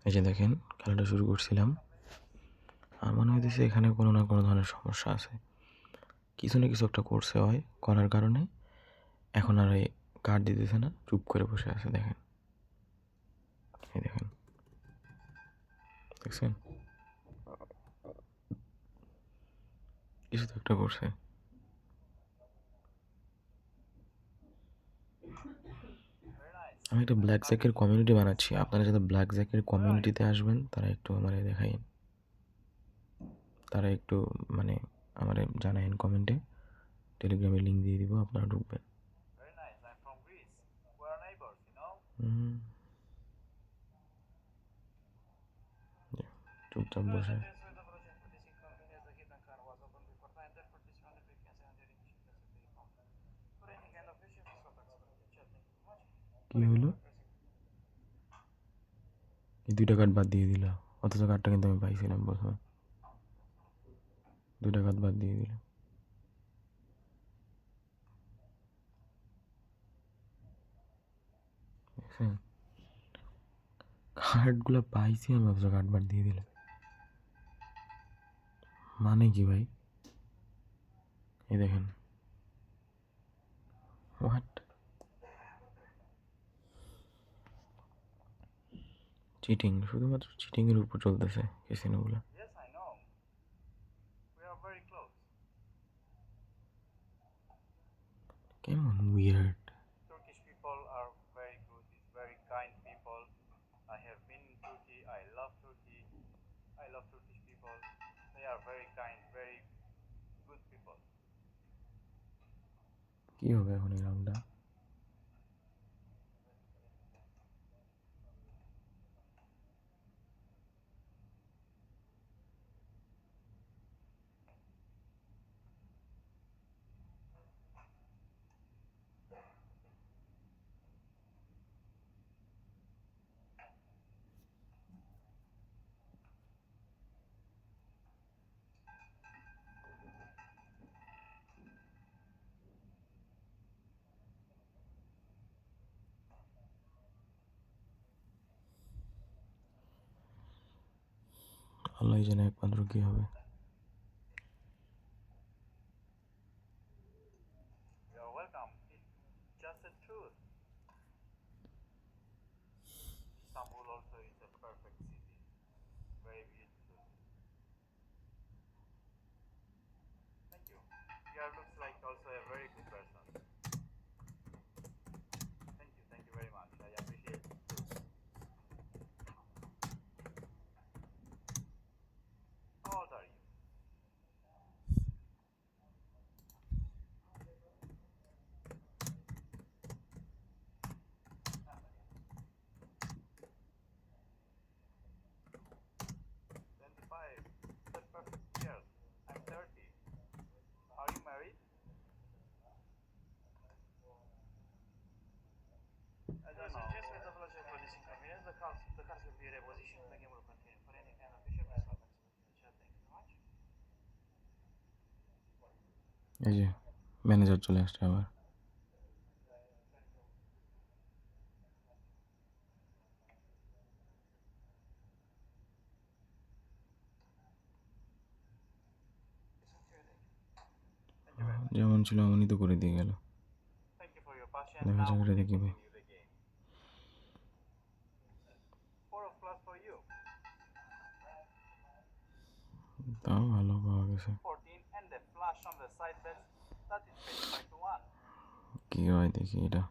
এই যে দেখেন খেলাটা শুরু করছিলাম, আর মনে হইতেছে এখানে কোনো না কোনো ধরনের সমস্যা আছে। কিছু না কিছু একটা করছে হয়, করার কারণে এখন আর এই কার্ড দিতেছে না, চুপ করে বসে আছে। দেখেন, এই দেখেন, দেখছেন, কিছু তো একটা করছে। আমি একটা ব্ল্যাক জ্যাকের কমিউনিটি বানাচ্ছি, আপনারা যারা ব্ল্যাক জ্যাকের কমিউনিটিতে আসবেন তারা একটু আমারে দেখাইন, তারা একটু মানে আমারে জানাইন কমেন্টে, টেলিগ্রামে লিঙ্ক দিয়ে দিব, আপনারা ঢুকবেন। চুপচাপ বসে কি হইলো, এই 2টা কার্ড বাদ দিয়ে দিল, অথচ কার্ডটা কিন্তু আমি পাইছিলাম প্রথমে। 2টা কার্ড বাদ দিয়ে দিল। কার্ডগুলো পাইছি আমি, অথচ কার্ড বাদ দিয়ে দিল, মানে কি ভাই? এই দেখেন, হোয়াট, চিটিং, শুধুমাত্র চিটিংয়ের উপর চলতেছে ক্যাসিনোগুলো। কেমন উইয়ার্ড। কি হবে এখন এই রাউন্ডটা? আল্লাহ জানে একমাত্র কি হবে। এই যে ম্যানেজার চলে আসছে আবার। যেমন ছিল এমনই তো করে দিয়ে গেল, দেখা যাক এটা দেখি ভাই। তাও ভালো পাওয়া গেছে। কি হয় দেখি এটা।